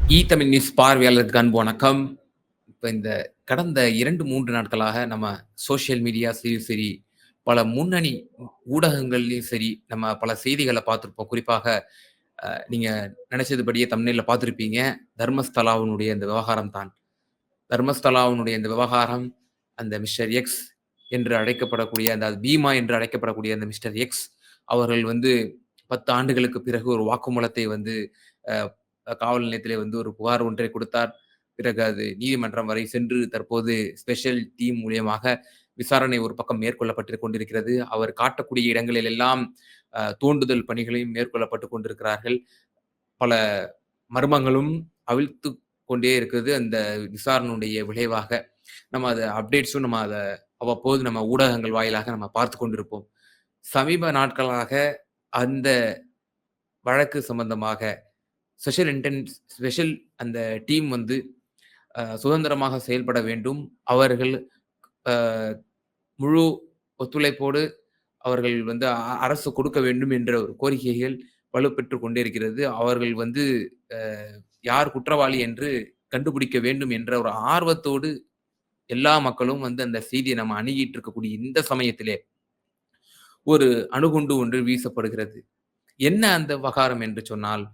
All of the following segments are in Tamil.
தமிழ் நியூஸ் பார்வையாளருக்கு அன்பு வணக்கம். இப்ப இந்த கடந்த 2, 3 நாட்களாக நம்ம சோசியல் மீடியாஸ்லயும் சரி, பல முன்னணி ஊடகங்கள்லயும் சரி, நம்ம பல செய்திகள பார்த்திருப்போம். குறிப்பாக நீங்க நினைச்சதுபடியே தம்ப்நெயில்ல பார்த்திருப்பீங்க. தர்மஸ்தலாவினுடைய இந்த விவகாரம் தான். தர்மஸ்தலாவினுடைய இந்த விவகாரம், அந்த மிஸ்டர் எக்ஸ் என்று அழைக்கப்படக்கூடிய, அந்த பீமா என்று அழைக்கப்படக்கூடிய அந்த மிஸ்டர் எக்ஸ் அவர்கள் வந்து 10 ஆண்டுகளுக்கு பிறகு ஒரு வாக்குமூலத்தை வந்து அ காவல் நிலையத்திலே வந்து ஒரு புகார் ஒன்றை கொடுத்தார். பிறகு அது நீதிமன்றம் வரை சென்று தற்போது ஸ்பெஷல் டீம் மூலியமாக விசாரணை ஒரு பக்கம் மேற்கொள்ளப்பட்டுக் கொண்டிருக்கிறது. அவர் காட்டக்கூடிய இடங்களில் எல்லாம் தோண்டுதல் பணிகளையும் மேற்கொள்ளப்பட்டுக் கொண்டிருக்கிறார்கள். பல மர்மங்களும் அவிழ்த்துக் கொண்டே இருக்குது அந்த விசாரணையுடைய விளைவாக. நம்ம அத அப்டேட்ஸும் நம்ம அத அவ்வப்போது நம்ம ஊடகங்கள் வாயிலாக நம்ம பார்த்துக் கொண்டிருப்போம். சமீப நாட்களாக அந்த வழக்கு சம்பந்தமாக ஸ்பெஷல் அந்த டீம் வந்து சுதந்திரமாக செயல்பட வேண்டும். அவர்கள் அ முழு ஒத்துழைப்போடு அவர்கள் வந்து அரசு கொடுக்க வேண்டும் என்ற ஒரு கோரிக்கைகள் வலுப்பெற்றுக் கொண்டே இருக்கிறது. அவர்கள் வந்து அ யார் குற்றவாளி என்று கண்டுபிடிக்க வேண்டும் என்ற ஒரு ஆர்வத்தோடு எல்லா மக்களும் வந்து அந்த செய்திய நம்ம அணுகிட்டு இருக்கக்கூடிய இந்த சமயத்திலே, ஒரு அணுகுண்டு ஒன்று வீசப்படுகிறது. என்ன அந்த விவகாரம் என்று சொன்னால்,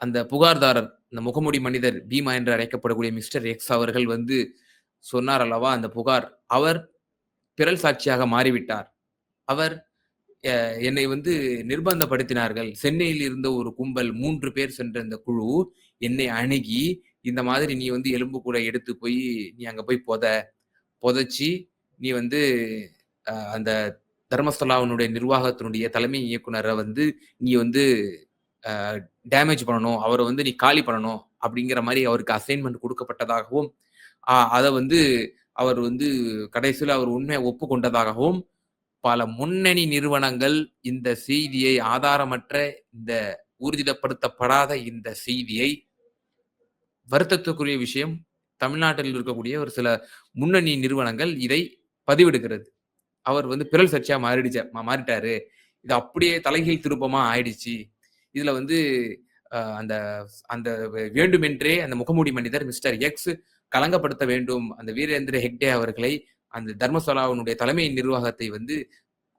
அந்த புகார்தாரர், அந்த முகமூடி மனிதர் பீமா என்று அழைக்கப்படக்கூடிய மிஸ்டர் எக்ஸ் அவர்கள் வந்து சொன்னார் அல்லவா அந்த புகார். அவர் பிறல் சாட்சியாக மாறிவிட்டார். அவர் எ என்னை வந்து நிர்பந்தப்படுத்தினார்கள். சென்னையில் இருந்த ஒரு கும்பல் 3 பேர் சென்ற இந்த குழு என்னை அணுகி, இந்த மாதிரி நீ வந்து எலும்புக்கூட எடுத்து போய் நீ அங்க போய் புதைச்சு நீ வந்து அந்த தர்மஸ்தலாவினுடைய நிர்வாகத்தினுடைய தலைமை இயக்குனர வந்து நீ வந்து அ டேமேஜ் பண்ணணும். அவர வந்து நீ காலி பண்ணணும். அப்படிங்கிற மாரி அவருக்கு அசைன்மென்ட் குடுக்கப்பட்டதாகவும், அத வந்து அவர் வந்து கடைசியில அவர் உண்மைய ஒப்புக்கொண்டதாகவும், பல முன்னணி நிறுவனங்கள் இந்த செய்தியை ஆதாரமற்ற இந்த ஊர்ஜிதப்படுத்தப்படாத இந்த செய்தியை வருத்தத்துக்குரிய விஷயம். தமிழ்நாட்டில் இருக்கக்கூடிய ஒரு சில முன்னணி நிறுவனங்கள் இதை பதிவிடுகிறது. அவர் வந்து பிறல் சாட்சியா மாறிட்டாரு. இது அப்படியே தலைகீழ் திருப்பமா ஆயிடுச்சு. இதுல வந்து அந்த அந்த வேண்டுமென்றே அந்த முகமூடி மனிதர் மிஸ்டர் எக்ஸ் களங்கப்படுத்த வேண்டும். அந்த வீரேந்திர ஹெக்டே அவர்களை, அந்த தர்மசாலாவினுடைய தலைமை நிர்வாகத்தை வந்து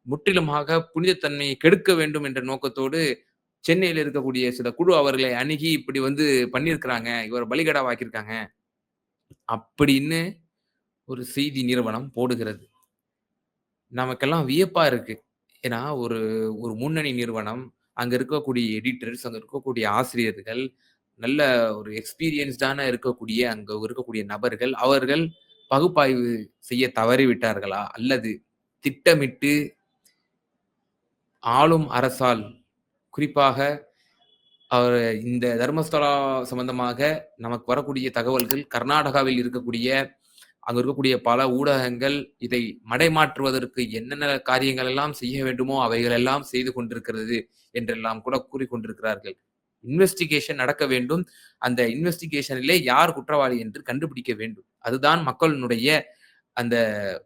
முற்றிலுமாக புனிதத்தன்மையை கெடுக்க வேண்டும் என்ற நோக்கத்தோடு சென்னையில இருக்கக்கூடிய சில குழு அவர்களை அணுகி இப்படி வந்து பண்ணியிருக்கிறாங்க. இவர பலிகடாவாக்கியிருக்காங்க. அப்படின்னு ஒரு செய்தி நிறுவனம் போடுகிறது. நமக்கெல்லாம் வியப்பா இருக்கு. ஏன்னா, ஒரு ஒரு முன்னணி நிறுவனம், அங்க இருக்கக்கூடிய எடிட்டர்ஸ், அங்க இருக்கக்கூடிய ஆசிரியர்கள், நல்ல ஒரு எக்ஸ்பீரியன்ஸ்டான இருக்கக்கூடிய அங்க இருக்கக்கூடிய நபர்கள், அவர்கள் பகுப்பாய்வு செய்ய தவறிவிட்டார்களா? அல்லது திட்டமிட்டு ஆளும் அரசால், குறிப்பாக அவர் இந்த தர்மஸ்தலா சம்பந்தமாக நமக்கு வரக்கூடிய தகவல்கள், கர்நாடகாவில் இருக்கக்கூடிய அங்க இருக்கக்கூடிய பல ஊடகங்கள் இதை மடைமாற்றுவதற்கு என்னென்ன காரியங்கள் எல்லாம் செய்ய வேண்டுமோ அவைகள் எல்லாம் செய்து கொண்டிருக்கிறது என்றெல்லாம் கூட கூறிக்கொண்டிருக்கிறார்கள். இன்வெஸ்டிகேஷன் நடக்க வேண்டும். அந்த இன்வெஸ்டிகேஷனிலே யார் குற்றவாளி என்று கண்டுபிடிக்க வேண்டும். அதுதான் மக்களினுடைய அந்த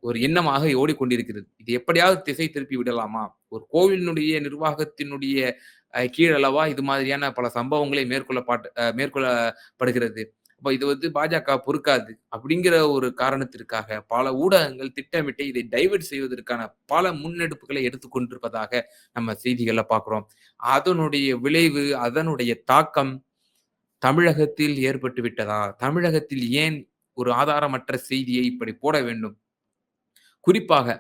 ஒரு எண்ணமாக ஓடிக்கொண்டிருக்கிறது. இது எப்படியாவது திசை திருப்பி விடலாமா? ஒரு கோவிலினுடைய நிர்வாகத்தினுடைய கீழல்லவா இது மாதிரியான பல சம்பவங்களை மேற்கொள்ளப்படுகிறது. அப்ப இது வந்து பாஜக பொறுக்காது. அப்படிங்கிற ஒரு காரணத்திற்காக பல ஊடகங்கள் திட்டமிட்டு இதை டைவர்ட் செய்வதற்கான பல முன்னெடுப்புகளை எடுத்துக் கொண்டிருப்பதாக நம்ம செய்திகள்ல பார்க்கிறோம். அதனுடைய விளைவு, அதனுடைய தாக்கம் தமிழகத்தில் ஏற்பட்டு விட்டதா? தமிழகத்தில் ஏன் ஒரு ஆதாரமற்ற செய்தியை இப்படி போட வேண்டும்? குறிப்பாக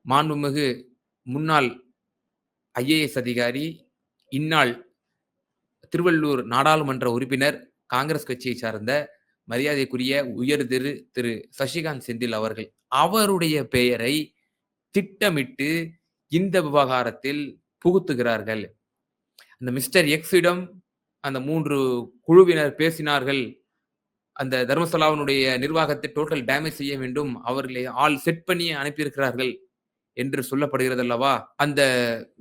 மாண்புமிகு முன்னாள் ஐஏஎஸ் அதிகாரி, இந்நாள் திருவள்ளூர் நாடாளுமன்ற உறுப்பினர், காங்கிரஸ் கட்சியை சார்ந்த மரியாதைக்குரிய உயர் திரு சசிகாந்த் செந்தில் அவர்கள். அவருடைய பெயரை திட்டமிட்டு இந்த விவகாரத்தில் புகுத்துகிறார்கள். அந்த மிஸ்டர் எக்ஸிடம் அந்த 3 குழுவினர் பேசினார்கள். அந்த தர்மசாலாவினுடைய நிர்வாகத்தை டோட்டல் டேமேஜ் செய்ய வேண்டும். அவர்களை ஆள் செட் பண்ணி அனுப்பியிருக்கிறார்கள் என்று சொல்லப்படுகிறது அல்லவா? அந்த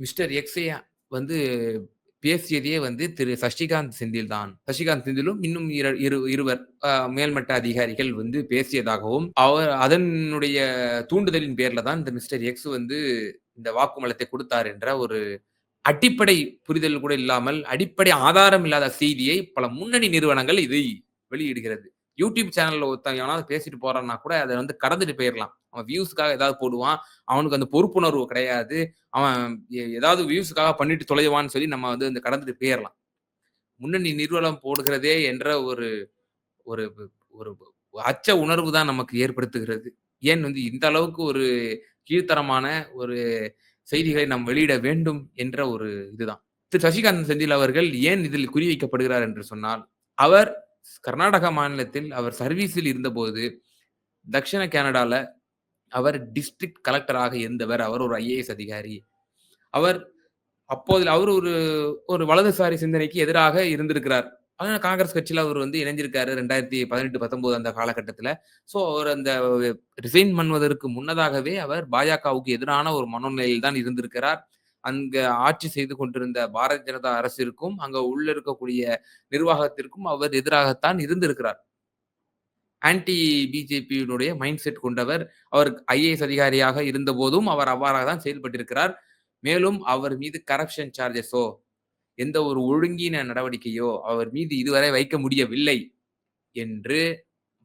மிஸ்டர் எக்ஸை வந்து பேசியதே வந்து திரு சசிகாந்த் செந்தில் தான். சசிகாந்த் செந்திலும் இன்னும் இருவர் மேல்மட்ட அதிகாரிகள் வந்து பேசியதாகவும், அதனுடைய தூண்டுதலின் பேர்ல தான் இந்த மிஸ்டர் எக்ஸ் வந்து இந்த வாக்குமூலத்தை கொடுத்தார் என்ற ஒரு அடிப்படை புரிதல் கூட இல்லாமல், அடிப்படை ஆதாரம் இல்லாத செய்தியை பல முன்னணி நிறுவனங்கள் இதை வெளியிடுகிறது. யூடியூப் சேனல்ல ஒருத்தன் எவனாவது பேசிட்டு போறான்னா கூட அத வந்து கடந்துட்டு போயிரலாம். அவன் வியூஸ்க்காக ஏதாவது போடுவான். அவனுக்கு அந்த பொறுப்புணர்வு கிடையாது. அவன் ஏதாவது வியூஸ்க்காக பண்ணிட்டு தொலைவான்னு சொல்லி நம்ம வந்து அந்த கடந்துட்டு போயிரலாம். முன்னணி நிறுவனம் போடுகிறதே என்ற ஒரு ஒரு ஒரு அச்ச உணர்வு தான் நமக்கு ஏற்படுத்துகிறது. ஏன் வந்து இந்த அளவுக்கு ஒரு கீழ்த்தரமான ஒரு செய்திகளை நாம் வெளியிட வேண்டும் என்ற ஒரு இதுதான். திரு சசிகாந்த் செந்தில் அவர்கள் ஏன் இதில் குறிவைக்கப்படுகிறார் என்று சொன்னால், அவர் கர்நாடகா மாநிலத்தில் அவர் சர்வீஸில் இருந்தபோது, தக்ஷிண கனடால அவர் டிஸ்ட்ரிக்ட் கலெக்டராக இருந்தவர். அவர் ஒரு ஐஏஎஸ் அதிகாரி. அவர் அப்போது அவர் ஒரு ஒரு வலதுசாரி சிந்தனைக்கு எதிராக இருந்திருக்கிறார். ஆனா காங்கிரஸ் கட்சியில அவர் வந்து இணைஞ்சிருக்காரு 2018, 19 அந்த காலகட்டத்தில. ஸோ அவர் அந்த ரிசைன் பண்ணுவதற்கு முன்னதாகவே அவர் பாஜகவுக்கு எதிரான ஒரு மனோநிலையில் தான் இருந்திருக்கிறார். அங்க ஆட்சி செய்து கொண்டிருந்த பாரதிய ஜனதா அரசிற்கும், அங்க உள்ள இருக்கக்கூடிய நிர்வாகத்திற்கும் அவர் எதிராகத்தான் இருந்திருக்கிறார். ஆன்டி பிஜேபியினுடைய மைண்ட் செட் கொண்டவர். அவர் ஐஏஎஸ் அதிகாரியாக இருந்தபோதும் அவர் அவ்வாறாக தான் செயல்பட்டிருக்கிறார். மேலும் அவர் மீது கரப்ஷன் சார்ஜஸோ, எந்த ஒரு ஒழுங்கீன நடவடிக்கையோ அவர் மீது இதுவரை வைக்க முடியவில்லை என்று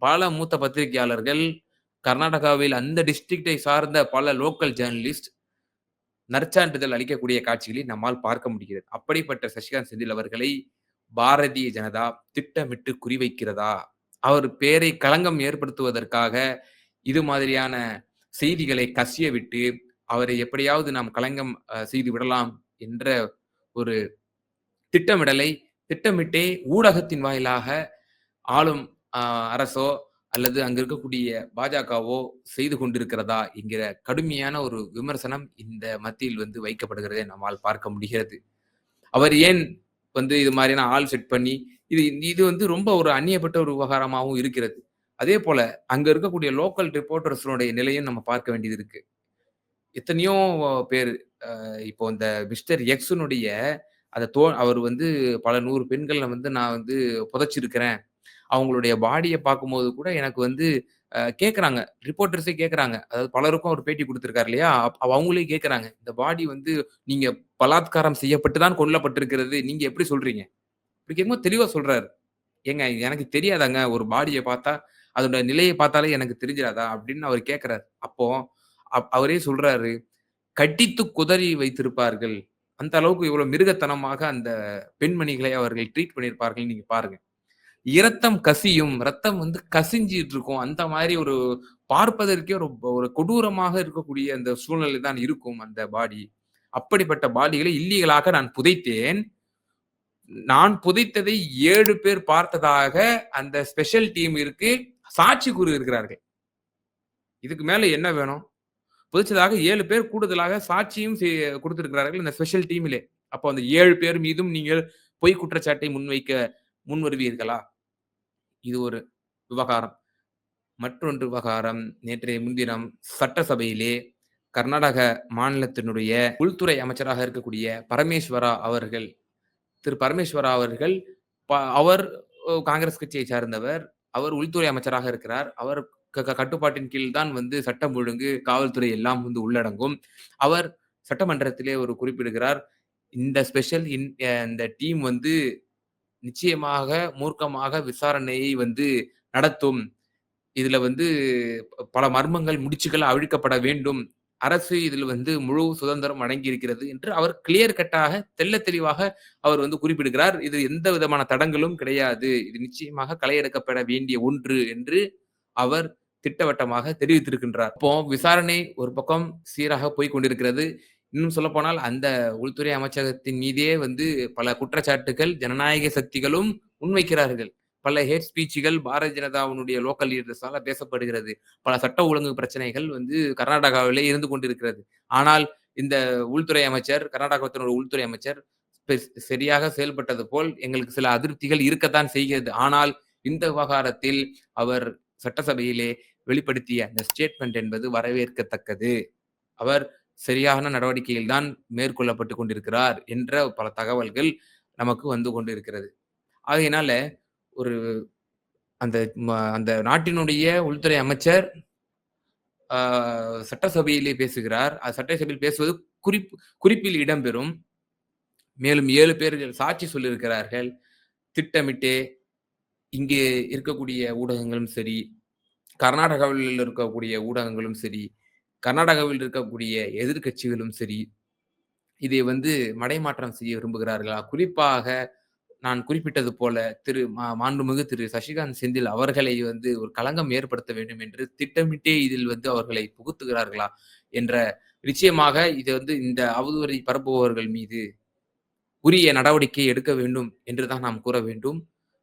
பல மூத்த பத்திரிகையாளர்கள், கர்நாடகாவில் அந்த டிஸ்ட்ரிக்ட்டை சார்ந்த பல லோக்கல் ஜர்னலிஸ்ட் நற்சான்றிதழ் அளிக்கக்கூடிய காட்சிகளை நம்மால் பார்க்க முடிகிறது. அப்படிப்பட்ட சசிகாந்த் செந்தில் அவர்களை பாரதிய ஜனதா திட்டமிட்டு குறிவைக்கிறதா? அவர் பேரை களங்கம் ஏற்படுத்துவதற்காக இது மாதிரியான செய்திகளை கசியவிட்டு, அவரை எப்படியாவது நாம் களங்கம் செய்து விடலாம் என்ற ஒரு திட்டமிடலை திட்டமிட்டே ஊடகத்தின் வாயிலாக ஆளும் அரசோ அல்லது அங்க இருக்கக்கூடிய பாஜகவோ செய்து கொண்டிருக்கிறதா என்கிற கடுமையான ஒரு விமர்சனம் இந்த மத்தியில் வந்து வைக்கப்படுகிறதை நம்மால் பார்க்க முடிகிறது. அவர் ஏன் வந்து இது மாதிரியான ஆள் செட் பண்ணி இது இது வந்து ரொம்ப ஒரு அந்நியப்பட்ட ஒரு விவகாரமாகவும் இருக்கிறது. அதே போல அங்க இருக்கக்கூடிய லோக்கல் ரிப்போர்ட்டர்ஸ்னுடைய நிலையும் நம்ம பார்க்க வேண்டியது இருக்கு. எத்தனையோ பேர் இப்போ இந்த மிஸ்டர் எக்ஸ்னுடைய அவர் வந்து பல 100 பெண்கள வந்து நான் வந்து புதைச்சிருக்கிறேன். அவங்களுடைய பாடிய பார்க்கும்போது கூட எனக்கு வந்து கேட்கறாங்க. ரிப்போர்ட்டர்ஸே கேட்கறாங்க. அதாவது பலருக்கும் அவர் பேட்டி குடுத்திருக்காரு இல்லையா? அவங்களே கேட்கறாங்க. இந்த பாடி வந்து நீங்க பலாத்காரம் செய்யப்பட்டு தான் கொல்லப்பட்டிருக்கிறது. நீங்க எப்படி சொல்றீங்க? இப்படி கேட்கும்போது தெளிவா சொல்றாரு. ஏங்க எனக்கு தெரியாதாங்க ஒரு பாடிய பார்த்தா, அதோட நிலைய பார்த்தாலே எனக்கு தெரிஞ்சிராதா? அப்படின்னு அவர் கேட்கறாரு. அப்போ அவரே சொல்றாரு, கடித்து குதறி வைத்திருப்பார்கள். அந்த அளவுக்கு இவ்வளவு மிருகத்தனமாக அந்த பெண்மணிகளை அவர்கள் ட்ரீட் பண்ணியிருப்பார்கள் நீங்க பாருங்க. இரத்தம் கசியும். ரத்தம் வந்து கசிஞ்சிட்டு இருக்கும். அந்த மாரி ஒரு பார்ப்பதற்கே ஒரு ஒரு கொடூரமாக இருக்கக்கூடிய அந்த சூழ்நிலை தான் இருக்கும் அந்த பாடி. அப்படிப்பட்ட பாடிகளை இல்லீகலாக நான் புதைத்தேன். நான் புதைத்ததை 7 பேர் பார்த்ததாக அந்த ஸ்பெஷல் டீமிற்கு சாட்சி கூறியிருக்கிறார்கள். இதுக்கு மேல என்ன வேணும்? புதைச்சதாக 7 பேர் கூடுதலாக சாட்சியும் குடுத்திருக்கிறார்கள் இந்த ஸ்பெஷல் டீமிலே. அப்போ அந்த 7 பேர் மீதும் நீங்கள் பொய் குற்றச்சாட்டை முன் வருவீர்களா? இது ஒரு விவகாரம். மற்றொன்று விவகாரம் நேற்றைய முன்தினம் சட்டசபையிலே கர்நாடக மாநிலத்தினுடைய உள்துறை அமைச்சராக இருக்கக்கூடிய பரமேஸ்வரா அவர்கள் திரு பரமேஸ்வரா அவர்கள் அவர் காங்கிரஸ் கட்சியை சார்ந்தவர். அவர் உள்துறை அமைச்சராக இருக்கிறார். அவர் கட்டுப்பாட்டின் கீழ் தான் வந்து சட்டம் ஒழுங்கு, காவல்துறை எல்லாம் வந்து உள்ளடங்கும். அவர் சட்டமன்றத்திலே ஒரு குறிப்பிடுகிறார். இந்த ஸ்பெஷல் இந்த டீம் வந்து நிச்சயமாக மூர்க்கமாக விசாரணையை வந்து நடத்தும். இதுல வந்து பல மர்மங்கள், முடிச்சுகள் அவிழ்க்கப்பட வேண்டும். அரசு இதில் வந்து முழு சுதந்திரம் வழங்கி இருக்கிறது என்று அவர் கிளியர் கட்டாக தெள்ளத் தெளிவாக அவர் வந்து குறிப்பிடுகிறார். இது எந்த விதமான தடங்களும் கிடையாது. இது நிச்சயமாக களை எடுக்கப்பட வேண்டிய ஒன்று என்று அவர் திட்டவட்டமாக தெரிவித்திருக்கின்றார். அப்போ விசாரணை ஒரு பக்கம் சீராக போய்க் கொண்டிருக்கிறது. இன்னும் சொல்லப்போனால் அந்த உள்துறை அமைச்சகத்தின் மீதே வந்து பல குற்றச்சாட்டுகள் ஜனநாயக சக்திகளும் முன்வைக்கிறார்கள். பல ஹேட் ஸ்பீச்சுகள் பாரதிய ஜனதாவினுடைய லோக்கல் லீடர்ஸால பேசப்படுகிறது. பல சட்ட ஒழுங்கு பிரச்சனைகள் வந்து கர்நாடகாவிலே இருந்து கொண்டிருக்கிறது. ஆனால் இந்த உள்துறை அமைச்சர், கர்நாடகத்தினுடைய உள்துறை அமைச்சர் சரியாக செயல்பட்டது போல் எங்களுக்கு சில அதிருப்திகள் இருக்கத்தான் செய்கிறது. ஆனால் இந்த விவகாரத்தில் அவர் சட்டசபையிலே வெளிப்படுத்திய அந்த ஸ்டேட்மெண்ட் என்பது வரவேற்கத்தக்கது. அவர் சரியான நடவடிக்கையில் தான் மேற்கொள்ளப்பட்டுக் கொண்டிருக்கிறார் என்ற பல தகவல்கள் நமக்கு வந்து கொண்டிருக்கிறது. ஆகையினால ஒரு அந்த அந்த நாட்டினுடைய உள்துறை அமைச்சர் சட்டசபையிலே பேசுகிறார். சட்டசபையில் பேசுவது குறிப்பில் இடம்பெறும். மேலும் 7 பேர்கள் சாட்சி சொல்லியிருக்கிறார்கள். திட்டமிட்டே இங்கே இருக்கக்கூடிய ஊடகங்களும் சரி, கர்நாடகாவில் இருக்கக்கூடிய ஊடகங்களும் சரி, கர்நாடகாவில் இருக்கக்கூடிய எதிர்க்கட்சிகளும் சரி, இதை வந்து மடைமாற்றம் செய்ய விரும்புகிறார்களா? குறிப்பாக நான் குறிப்பிட்டது போல மாண்புமிகு திரு சசிகாந்த் செந்தில் அவர்களை வந்து ஒரு களங்கம் ஏற்படுத்த வேண்டும் என்று திட்டமிட்டே இதில் வந்து அவர்களை புகுத்துகிறார்களா? என்ற நிச்சயமாக இது வந்து இந்த அவதூறை பரப்புபவர்கள் மீது உரிய நடவடிக்கை எடுக்க வேண்டும் என்று தான் நாம் கூற வேண்டும்.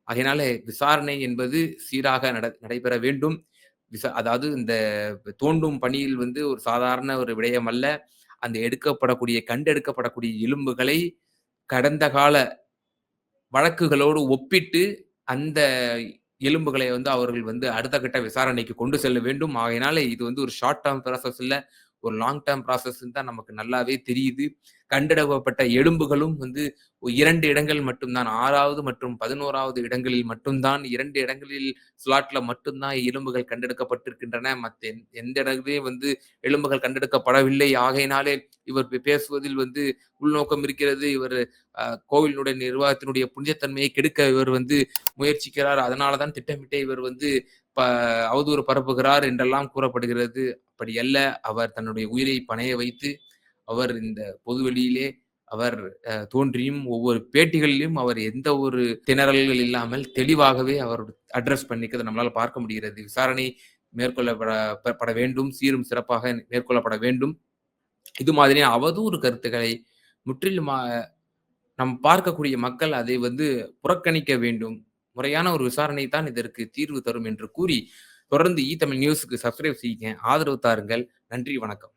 ஆகையினால விசாரணை என்பது சீராக நடைபெற வேண்டும். அதாவது இந்த தோண்டும் பணியில் வந்து ஒரு சாதாரண ஒரு விடயம் அல்ல. அந்த கண்டெடுக்கப்படக்கூடிய எலும்புகளை கடந்த கால வழக்குகளோடு ஒப்பிட்டு, அந்த எலும்புகளை வந்து அவர்கள் வந்து அடுத்த கட்ட விசாரணைக்கு கொண்டு செல்ல வேண்டும். ஆகையினால இது வந்து ஒரு ஷார்ட் டெர்ம் ப்ராசஸ் இல்ல. ஒரு லாங் டெர்ம் ப்ராசஸ்ன்னு தான் நமக்கு நல்லாவே தெரியுது. கண்டெடுக்கப்பட்ட எலும்புகளும் வந்து 2 இடங்கள் மட்டும் தான் 6வது மற்றும் 11வது இடங்களில் மட்டும் தான் 2 இடங்களில் ஸ்லாட்ல மட்டும் தான் எலும்புகள் கண்டெடுக்கப்பட்டிருக்கின்றன. மத்த எந்த இடங்களிலும் வந்து எலும்புகள் கண்டெடுக்கப்படவில்லை. ஆகையினாலே இவர் பேசுவதில் வந்து உள்நோக்கம் இருக்கிறது. இவர் கோவிலினுடைய நிர்வாகத்தினுடைய புனிதத்தன்மையை கெடுக்க இவர் வந்து முயற்சிக்கிறார். அதனால தான் திட்டமிட்டே இவர் வந்து ப அவதூறு பரப்புகிறார் என்றெல்லாம் கூறப்படுகிறது. அப்படி அல்ல. அவர் தன்னுடைய உயிரை பணய வைத்து, அவர் இந்த பொதுவெளியிலே அவர் தோன்றியும் ஒவ்வொரு பேட்டிகளிலும் அவர் எந்த ஒரு திணறல்கள் இல்லாமல் தெளிவாகவே அவர் அட்ரஸ் பண்ணிக்கிறத நம்மளால பார்க்க முடிகிறது. விசாரணை மேற்கொள்ளப்பட வேண்டும். சீரும் சிறப்பாக மேற்கொள்ளப்பட வேண்டும். இது மாதிரியான அவதூறு கருத்துக்களை முற்றிலுமா நாம் பார்க்கக்கூடிய மக்கள் அதை வந்து புறக்கணிக்க வேண்டும். முறையான ஒரு விசாரணை தான் இதற்கு தீர்வு தரும் என்று கூறி, தொடர்ந்து தமிழ் நியூஸ்க்கு சப்ஸ்கிரைப் செய்யுங்க. ஆதரவு தாருங்கள். நன்றி, வணக்கம்.